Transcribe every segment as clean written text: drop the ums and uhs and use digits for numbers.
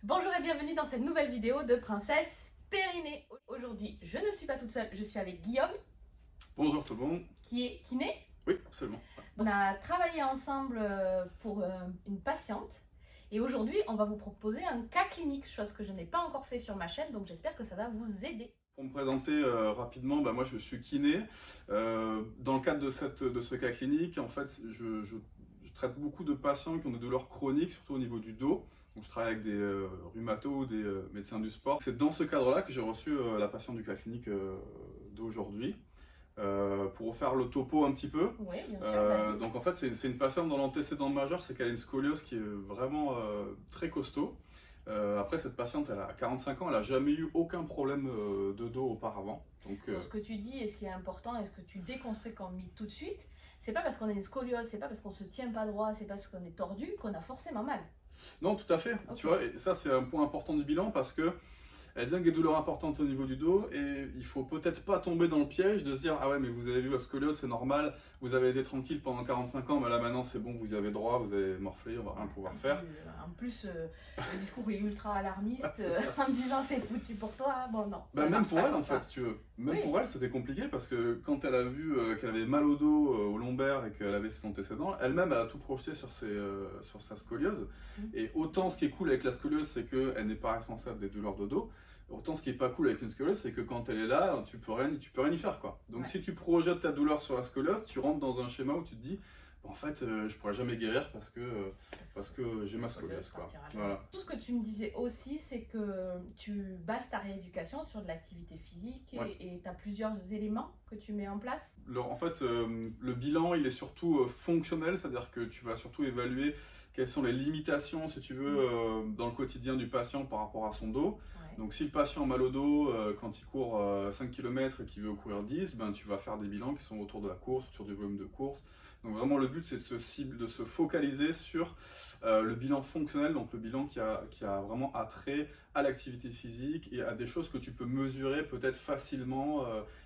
Bonjour et bienvenue dans cette nouvelle vidéo de Princesse Périnée. Aujourd'hui, je ne suis pas toute seule, je suis avec Guillaume. Bonjour tout le monde. Qui est kiné. Oui, absolument. On a travaillé ensemble pour une patiente. Et aujourd'hui, on va vous proposer un cas clinique, chose que je n'ai pas encore fait sur ma chaîne, donc j'espère que ça va vous aider. Pour me présenter rapidement, moi je suis kiné. Dans le cadre de ce cas clinique, en fait, je traite beaucoup de patients qui ont des douleurs chroniques, surtout au niveau du dos. Donc, je travaille avec des rhumatos, des médecins du sport. C'est dans ce cadre-là que j'ai reçu la patiente du cas clinique d'aujourd'hui. Pour refaire le topo un petit peu. Oui, bien sûr, donc en fait, c'est une patiente dont l'antécédent majeur, c'est qu'elle a une scoliose qui est vraiment très costaud. Après, cette patiente, elle a 45 ans, elle n'a jamais eu aucun problème de dos auparavant. Donc, ce que tu dis et ce qui est important et ce que tu déconstruis comme mythe tout de suite, c'est pas parce qu'on a une scoliose, c'est pas parce qu'on se tient pas droit, c'est pas parce qu'on est tordu qu'on a forcément mal. Non, tout à fait. Okay. Tu vois, et ça c'est un point important du bilan parce que elle vient avec des douleurs importantes au niveau du dos et il faut peut-être pas tomber dans le piège de se dire ah ouais mais vous avez vu la scoliose c'est normal, vous avez été tranquille pendant 45 ans mais là maintenant c'est bon vous y avez droit, vous avez morflé, on va rien pouvoir faire. En plus le discours est ultra alarmiste en disant c'est foutu pour toi, bon non. Même pour elle en fait si tu veux, pour elle c'était compliqué parce que quand elle a vu qu'elle avait mal au dos, au lombaire et qu'elle avait ses antécédents, elle-même elle a tout projeté sur sa scoliose et autant ce qui est cool avec la scoliose c'est qu'elle n'est pas responsable des douleurs de dos. Autant ce qui est pas cool avec une scoliose, c'est que quand elle est là, tu peux rien y faire quoi. Donc si tu projettes ta douleur sur la scoliose, tu rentres dans un schéma où tu te dis, en fait, je pourrais jamais guérir parce que j'ai ma scoliose quoi. Voilà. Tout ce que tu me disais aussi, c'est que tu bases ta rééducation sur de l'activité physique et tu as plusieurs éléments que tu mets en place. En fait, le bilan, il est surtout fonctionnel, c'est-à-dire que tu vas surtout évaluer quelles sont les limitations, si tu veux, dans le quotidien du patient par rapport à son dos. Donc si le patient a mal au dos, quand il court 5 km et qu'il veut courir 10, tu vas faire des bilans qui sont autour de la course, autour du volume de course. Donc vraiment le but c'est de se focaliser sur le bilan fonctionnel, donc le bilan qui a vraiment attrait à l'activité physique et à des choses que tu peux mesurer peut-être facilement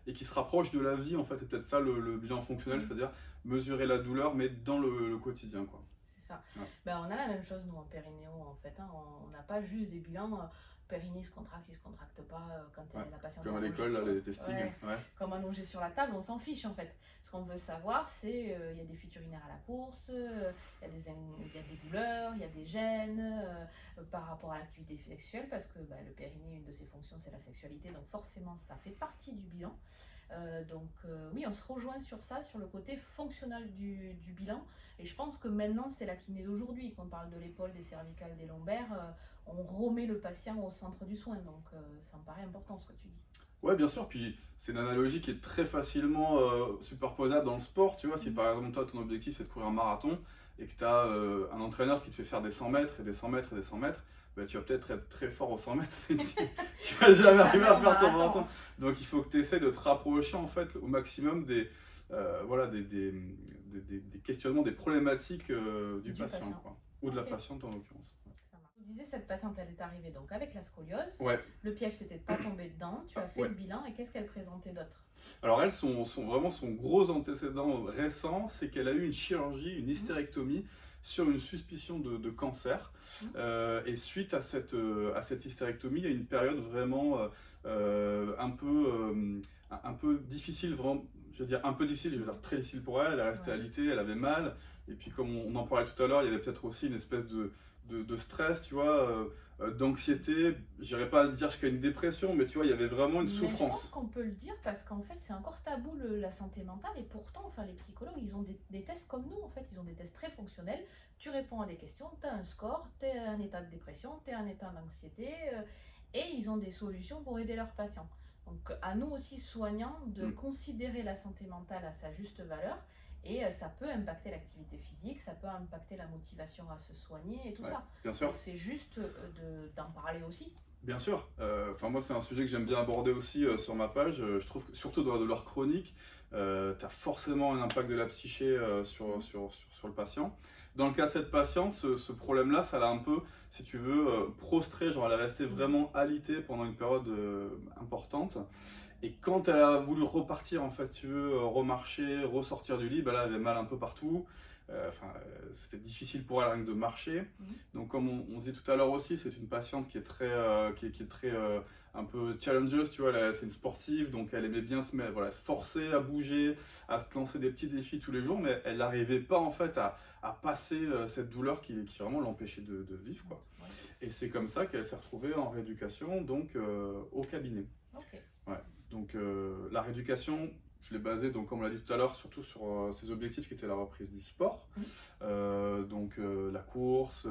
et qui se rapprochent de la vie en fait. C'est peut-être ça le bilan fonctionnel, c'est-à-dire mesurer la douleur mais dans le quotidien quoi. C'est ça. Ouais. On a la même chose nous en périnéo en fait, hein. On n'a pas juste des bilans périnée se contracte, il se contracte pas quand la patiente. Comme à l'école, là, les testings. Comme allongé sur la table, on s'en fiche en fait. Ce qu'on veut savoir, c'est il y a des fuites urinaires à la course, il y a des douleurs, il y a des gènes par rapport à l'activité sexuelle, parce que le périnée, une de ses fonctions, c'est la sexualité, donc forcément, ça fait partie du bilan. Oui, on se rejoint sur ça, sur le côté fonctionnel du bilan. Et je pense que maintenant, c'est la kiné d'aujourd'hui. Quand on parle de l'épaule, des cervicales, des lombaires, on remet le patient au centre du soin. Donc, ça me paraît important ce que tu dis. Ouais, bien sûr. Puis, c'est une analogie qui est très facilement superposable dans le sport. Tu vois, si par exemple, toi, ton objectif, c'est de courir un marathon et que tu as un entraîneur qui te fait faire des 100 mètres et des 100 mètres et des 100 mètres, tu vas peut-être être très fort aux 100 mets, tu vas jamais arriver à faire ton marathon. Donc il faut que tu essaies de te rapprocher en fait au maximum des questionnements, des problématiques du patient. Quoi. Ou de la patiente en l'occurrence. Tu disais cette patiente elle est arrivée donc avec la scoliose. Ouais. Le piège c'était de pas tomber dedans. Tu as fait le bilan et qu'est-ce qu'elle présentait d'autre? Alors elle, vraiment son gros antécédent récent, c'est qu'elle a eu une chirurgie, une hystérectomie sur une suspicion de cancer. Et suite à cette hystérectomie, il y a une période vraiment un peu difficile, vraiment, je veux dire un peu difficile, je veux dire très difficile pour elle. Elle est restée alitée, elle avait mal. Et puis comme on en parlait tout à l'heure, il y avait peut-être aussi une espèce de stress, tu vois, d'anxiété. J'irais pas dire jusqu'à une dépression, mais tu vois, il y avait vraiment une souffrance. Je pense qu'on peut le dire parce qu'en fait, c'est encore tabou la santé mentale et pourtant, les psychologues, ils ont des tests comme nous, en fait, ils ont des tests très fonctionnels. Tu réponds à des questions, tu as un score, tu es en état de dépression, tu es en état d'anxiété et ils ont des solutions pour aider leurs patients. Donc, à nous aussi, soignants, de considérer la santé mentale à sa juste valeur. Et ça peut impacter l'activité physique, ça peut impacter la motivation à se soigner et tout ça. Bien sûr. C'est juste d'en parler aussi. Bien sûr. Moi, c'est un sujet que j'aime bien aborder aussi sur ma page. Je trouve que surtout dans la douleur chronique, tu as forcément un impact de la psyché sur le patient. Dans le cas de cette patiente, ce problème-là, ça l'a un peu, si tu veux, prostrée. Genre, elle est restée vraiment alitée pendant une période importante. Et quand elle a voulu repartir, en fait, tu veux, remarcher, ressortir du lit, là, elle avait mal un peu partout. c'était difficile pour elle rien que de marcher. Donc comme on disait tout à l'heure aussi, c'est une patiente qui est très, qui est très un peu challengeuse, tu vois, c'est une sportive, donc elle aimait bien se forcer à bouger, à se lancer des petits défis tous les jours, mais elle n'arrivait pas en fait à passer cette douleur qui vraiment l'empêchait de vivre, quoi. Ouais. Et c'est comme ça qu'elle s'est retrouvée en rééducation, donc au cabinet. Okay. Ouais. Donc la rééducation, je l'ai basée, donc, comme on l'a dit tout à l'heure, surtout sur ses objectifs qui étaient la reprise du sport, donc la course,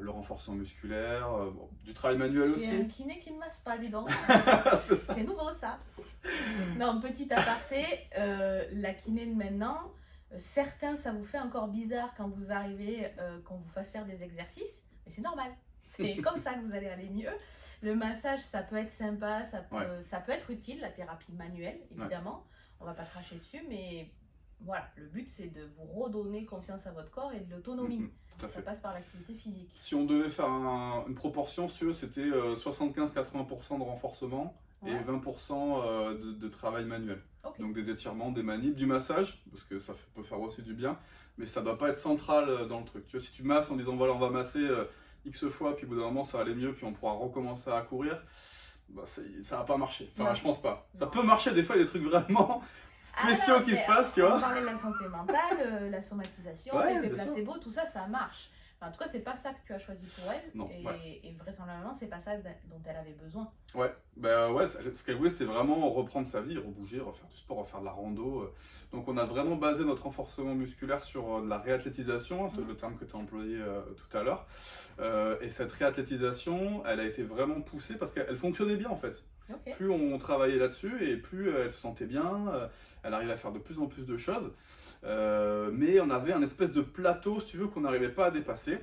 le renforcement musculaire, du travail manuel aussi. Il y a un kiné qui ne masse pas, dis donc. C'est nouveau ça. Non, petit aparté, la kiné de maintenant, certains ça vous fait encore bizarre quand vous arrivez, qu'on vous fasse faire des exercices, mais c'est normal. C'est comme ça que vous allez aller mieux. Le massage, ça peut être sympa, ça peut être utile, la thérapie manuelle, évidemment. On va pas cracher dessus, mais voilà, le but c'est de vous redonner confiance à votre corps et de l'autonomie. Ça passe par l'activité physique. Si on devait faire une proportion, si tu veux, c'était 75-80% de renforcement et 20% de travail manuel. Okay. Donc des étirements, des manips, du massage, parce que ça peut faire aussi du bien, mais ça doit pas être central dans le truc. Tu vois, si tu masses en disant voilà, on va masser X fois, puis au bout d'un moment ça va aller mieux, puis on pourra recommencer à courir, bah, ça va pas marcher. Enfin, je pense pas. Ça peut marcher des fois, il y a des trucs vraiment spéciaux qui se passent, tu vois. On parlait de la santé mentale, la somatisation, l'effet placebo, tout ça, ça marche. Enfin, en tout cas, c'est pas ça que tu as choisi pour elle. Non, et vraisemblablement, c'est pas ça dont elle avait besoin. Ouais, ce qu'elle voulait, c'était vraiment reprendre sa vie, rebouger, refaire du sport, refaire de la rando. Donc, on a vraiment basé notre renforcement musculaire sur de la réathlétisation, c'est le terme que tu as employé tout à l'heure. Et cette réathlétisation, elle a été vraiment poussée parce qu'elle fonctionnait bien en fait. Okay. Plus on travaillait là-dessus et plus elle se sentait bien, elle arrivait à faire de plus en plus de choses. Mais on avait un espèce de plateau, si tu veux, qu'on n'arrivait pas à dépasser.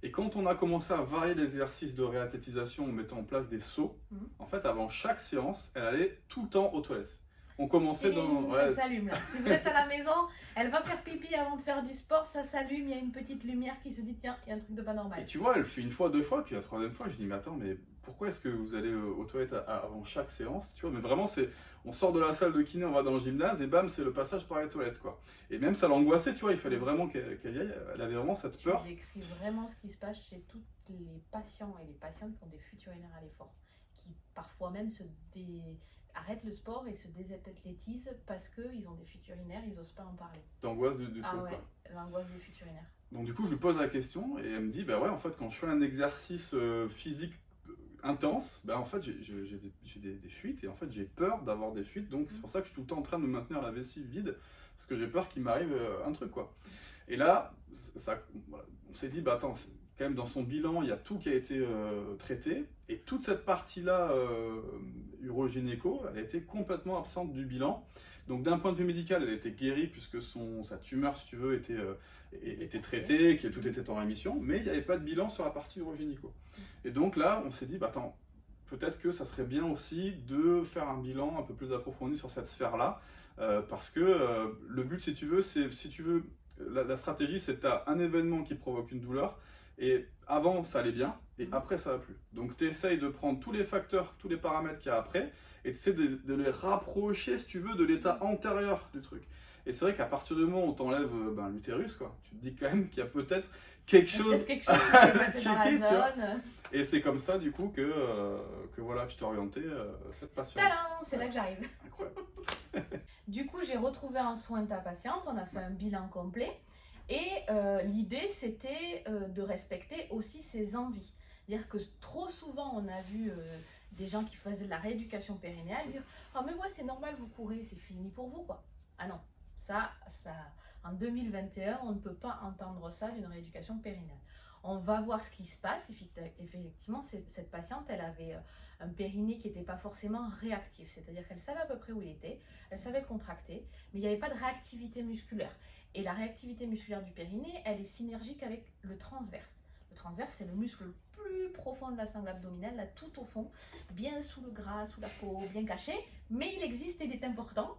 Et quand on a commencé à varier les exercices de réathlétisation en mettant en place des sauts, en fait, avant chaque séance, elle allait tout le temps aux toilettes. On commençait dans... Ça s'allume là. Si vous êtes à la maison, elle va faire pipi avant de faire du sport, ça s'allume, il y a une petite lumière qui se dit tiens, il y a un truc de pas normal. Et tu vois, elle le fait une fois, deux fois, puis la troisième fois, je dis mais attends, mais pourquoi est-ce que vous allez aux toilettes avant chaque séance? Tu vois, mais vraiment, on sort de la salle de kiné, on va dans le gymnase et bam, c'est le passage par les toilettes, quoi. Et même ça l'angoissait, tu vois, il fallait vraiment qu'elle y aille, elle avait vraiment cette peur. Tu décris vraiment ce qui se passe chez tous les patients et les patientes qui ont des futur urinaires à l'effort, qui parfois même arrêtent le sport et se désathlétisent parce qu'ils ont des fuites urinaires, ils n'osent pas en parler. D'angoisse du truc, quoi. L'angoisse des fuites urinaires. Donc du coup, je lui pose la question et elle me dit, bah ouais, en fait, quand je fais un exercice physique intense, bah en fait, j'ai des fuites et en fait, j'ai peur d'avoir des fuites. Donc c'est pour ça que je suis tout le temps en train de me maintenir la vessie vide parce que j'ai peur qu'il m'arrive un truc, quoi. Et là, on s'est dit, bah attends, quand même dans son bilan, il y a tout qui a été traité et toute cette partie-là urogynéco, elle a été complètement absente du bilan. Donc d'un point de vue médical, elle était guérie puisque sa tumeur, si tu veux, était traitée, que tout était en rémission, mais il n'y avait pas de bilan sur la partie urogynéco. Et donc là, on s'est dit, bah attends, peut-être que ça serait bien aussi de faire un bilan un peu plus approfondi sur cette sphère-là, parce que le but, si tu veux, la stratégie, c'est que tu as un événement qui provoque une douleur, et avant, ça allait bien, et après, ça va plus. Donc, tu essayes de prendre tous les facteurs, tous les paramètres qu'il y a après, et tu essaies de les rapprocher, si tu veux, de l'état antérieur du truc. Et c'est vrai qu'à partir du moment où on t'enlève l'utérus, quoi, tu te dis quand même qu'il y a peut-être quelque chose qui est checker, dans la zone. Et c'est comme ça, du coup, que voilà, je t'ai orienté cette patiente. Tadam, c'est là que j'arrive. Incroyable. Du coup, j'ai retrouvé un soin de ta patiente, on a fait un bilan complet. Et l'idée, c'était de respecter aussi ses envies. C'est-à-dire que trop souvent, on a vu des gens qui faisaient de la rééducation périnéale dire « Ah mais ouais, c'est normal, vous courez, c'est fini pour vous, quoi. » Ah non, ça, en 2021, on ne peut pas entendre ça d'une rééducation périnéale. On va voir ce qui se passe. Effectivement, cette patiente, elle avait un périnée qui n'était pas forcément réactif. C'est-à-dire qu'elle savait à peu près où il était, elle savait le contracter, mais il n'y avait pas de réactivité musculaire. Et la réactivité musculaire du périnée, elle est synergique avec le transverse. Le transverse, c'est le muscle le plus profond de la sangle abdominale, là tout au fond, bien sous le gras, sous la peau, bien caché, mais il existe et il est important,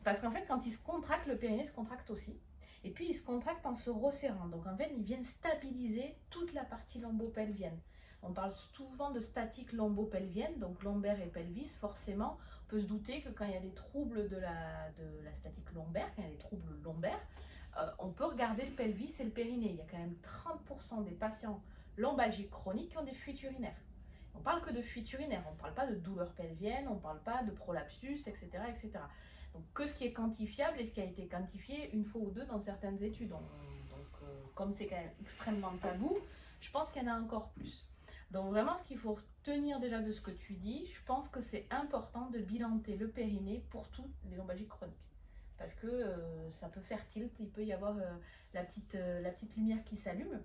parce qu'en fait, quand il se contracte, le périnée se contracte aussi. Et puis, il se contracte en se resserrant. Donc, en fait, il vient stabiliser toute la partie lombo-pelvienne. On parle souvent de statique lombo-pelvienne, donc lombaire et pelvis. Forcément, on peut se douter que quand il y a des troubles de la statique lombaire, quand il y a des troubles lombaires, on peut regarder le pelvis et le périnée. Il y a quand même 30% des patients lombalgiques chroniques qui ont des fuites urinaires. On parle que de fuites urinaires, on ne parle pas de douleurs pelviennes, on ne parle pas de prolapsus, etc., etc. Donc que ce qui est quantifiable et ce qui a été quantifié une fois ou deux dans certaines études. Comme c'est quand même extrêmement tabou, je pense qu'il y en a encore plus. Donc vraiment, ce qu'il faut retenir déjà de ce que tu dis, je pense que c'est important de bilanter le périnée pour tous les lombalgiques chroniques. Parce que ça peut faire tilt, il peut y avoir la petite lumière qui s'allume.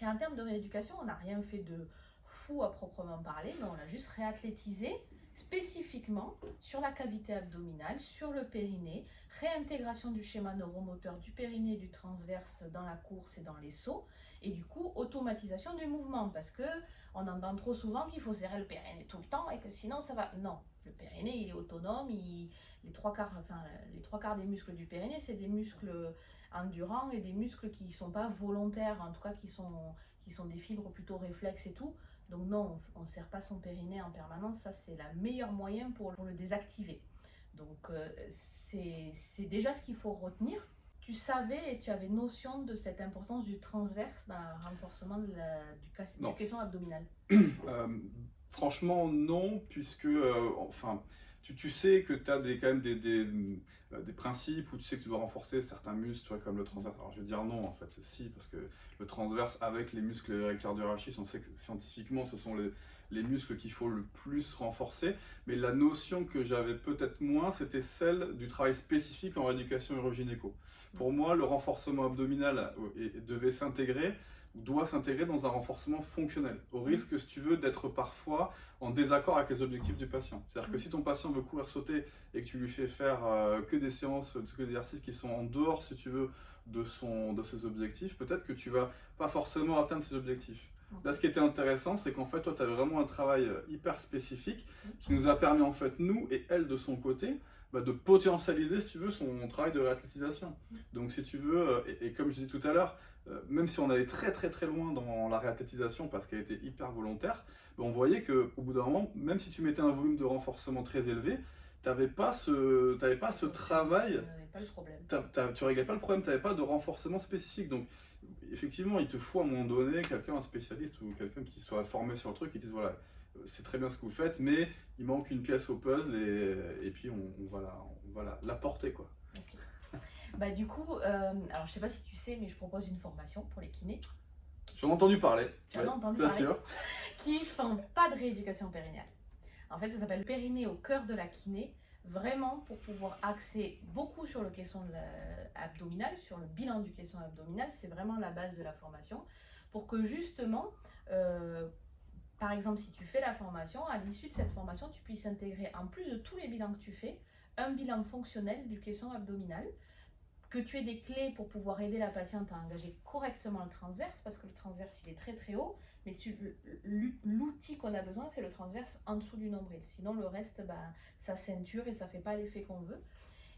Et en termes de rééducation, on n'a rien fait de fou à proprement parler, mais on l'a juste réathlétisé spécifiquement sur la cavité abdominale, sur le périnée, réintégration du schéma neuromoteur du périnée et du transverse dans la course et dans les sauts, et du coup automatisation du mouvement, parce que on entend trop souvent qu'il faut serrer le périnée tout le temps et que sinon ça va. Non, le périnée il est autonome, les trois quarts des muscles du périnée c'est des muscles endurants et des muscles qui ne sont pas volontaires, en tout cas qui sont des fibres plutôt réflexes et tout. Donc non, on ne serre pas son périnée en permanence, ça c'est le meilleur moyen pour le désactiver. Donc c'est déjà ce qu'il faut retenir. Tu savais et tu avais notion de cette importance du transverse dans le renforcement du caisson abdominal? Franchement non, puisque tu sais que tu as quand même des principes où tu sais que tu dois renforcer certains muscles, tu vois, comme le transverse. Alors je vais dire non en fait, si, parce que le transverse avec les muscles érecteurs du rachis, on sait que scientifiquement ce sont les muscles qu'il faut le plus renforcer, mais la notion que j'avais peut-être moins, c'était celle du travail spécifique en rééducation urogynéco. Pour moi, le renforcement abdominal doit s'intégrer dans un renforcement fonctionnel, au risque, si tu veux, d'être parfois en désaccord avec les objectifs du patient. C'est-à-dire que si ton patient veut courir, sauter et que tu lui fais faire que des séances, que des exercices qui sont en dehors, si tu veux, de ses objectifs, peut-être que tu vas pas forcément atteindre ses objectifs. Là, ce qui était intéressant, c'est qu'en fait, toi, tu avais vraiment un travail hyper spécifique qui nous a permis, en fait, nous et elle, de son côté, de potentialiser, si tu veux, son travail de réathlétisation. Donc, si tu veux, et comme je disais tout à l'heure, même si on allait très très très loin dans la réathlétisation parce qu'elle était hyper volontaire, on voyait qu'au bout d'un moment, même si tu mettais un volume de renforcement très élevé, tu n'avais pas ce travail, tu réglais pas le problème, tu n'avais pas de renforcement spécifique. Donc effectivement, il te faut à un moment donné quelqu'un, un spécialiste ou quelqu'un qui soit formé sur le truc, qui te dise voilà, c'est très bien ce que vous faites, mais il manque une pièce au puzzle et puis on va l'apporter quoi. Okay. Du coup, alors je sais pas si tu sais, mais je propose une formation pour les kinés. J'en ai entendu parler. J'en ai entendu parler. Sûr. Qui font pas de rééducation périnéale. En fait, ça s'appelle périnée au cœur de la kiné, vraiment pour pouvoir axer beaucoup sur le caisson abdominal, sur le bilan du caisson abdominal. C'est vraiment la base de la formation, pour que justement, par exemple, si tu fais la formation, à l'issue de cette formation, tu puisses intégrer, en plus de tous les bilans que tu fais, un bilan fonctionnel du caisson abdominal, que tu aies des clés pour pouvoir aider la patiente à engager correctement le transverse, parce que le transverse il est très très haut, mais l'outil qu'on a besoin c'est le transverse en dessous du nombril, sinon le reste ça ceinture et ça fait pas l'effet qu'on veut.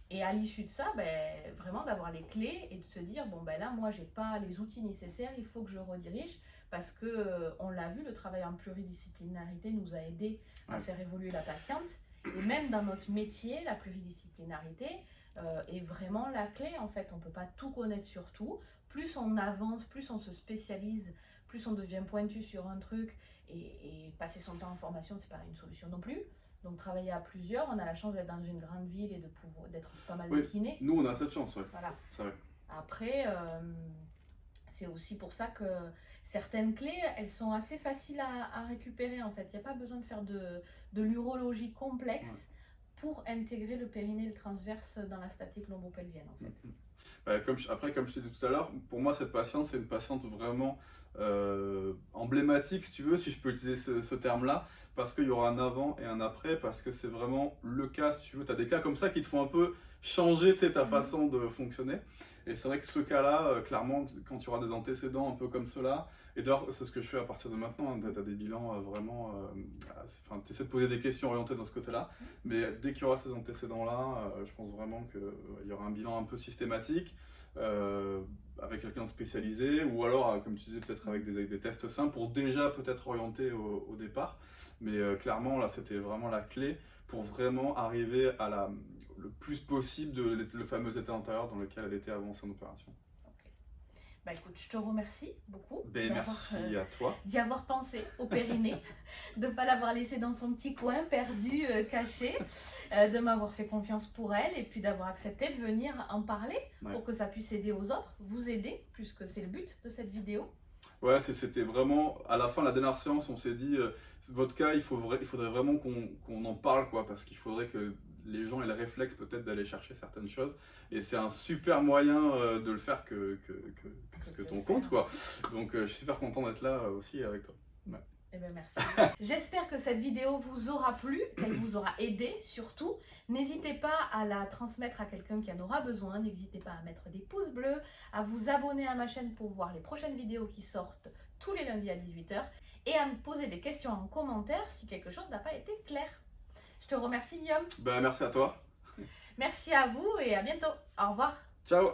Et à l'issue de ça, vraiment d'avoir les clés et de se dire bon là moi j'ai pas les outils nécessaires, il faut que je redirige, parce que on l'a vu, le travail en pluridisciplinarité nous a aidé à faire évoluer la patiente, et même dans notre métier la pluridisciplinarité est vraiment la clé en fait. On ne peut pas tout connaître sur tout. Plus on avance, plus on se spécialise, plus on devient pointu sur un truc, et passer son temps en formation, c'est pas une solution non plus. Donc travailler à plusieurs, on a la chance d'être dans une grande ville et d'être pas mal de kinés. Nous on a cette chance, ouais. Voilà. C'est vrai. Après, c'est aussi pour ça que certaines clés, elles sont assez faciles à récupérer en fait. Il n'y a pas besoin de faire de l'urologie complexe pour intégrer le périnée et le transverse dans la statique lombopelvienne en fait. Comme je te disais tout à l'heure, pour moi cette patiente c'est une patiente vraiment emblématique, si tu veux, si je peux utiliser ce terme-là, parce qu'il y aura un avant et un après, parce que c'est vraiment le cas, si tu veux, tu as des cas comme ça qui te font un peu changer ta façon de fonctionner. Et c'est vrai que ce cas-là, clairement, quand tu auras des antécédents un peu comme cela, et d'ailleurs c'est ce que je fais à partir de maintenant, tu as des bilans vraiment, tu essaies de poser des questions orientées dans ce côté-là, mais dès qu'il y aura ces antécédents-là, je pense vraiment qu'il y aura un bilan un peu systématique, avec quelqu'un de spécialisé, ou alors, comme tu disais, peut-être avec des tests simples pour déjà peut-être orienter au départ, mais clairement là c'était vraiment la clé pour vraiment arriver le plus possible le fameux état antérieur dans lequel elle était avant son opération. Bah écoute, je te remercie beaucoup Merci à toi. d'y avoir pensé au périnée, de ne pas l'avoir laissé dans son petit coin perdu, caché, de m'avoir fait confiance pour elle et puis d'avoir accepté de venir en parler pour que ça puisse aider aux autres, vous aider, puisque c'est le but de cette vidéo. Ouais, c'était vraiment, à la fin de la dernière séance, on s'est dit, votre cas, il faudrait vraiment qu'on en parle, quoi, parce qu'il faudrait que les gens aient le réflexe peut-être d'aller chercher certaines choses. Et c'est un super moyen de le faire que ton compte, quoi. Donc je suis super content d'être là aussi avec toi. Ouais. Eh bien, merci. J'espère que cette vidéo vous aura plu, qu'elle vous aura aidé surtout. N'hésitez pas à la transmettre à quelqu'un qui en aura besoin. N'hésitez pas à mettre des pouces bleus, à vous abonner à ma chaîne pour voir les prochaines vidéos qui sortent tous les lundis à 18 h et à me poser des questions en commentaire si quelque chose n'a pas été clair. Je te remercie, Guillaume. Ben, merci à toi. Merci à vous et à bientôt. Au revoir. Ciao.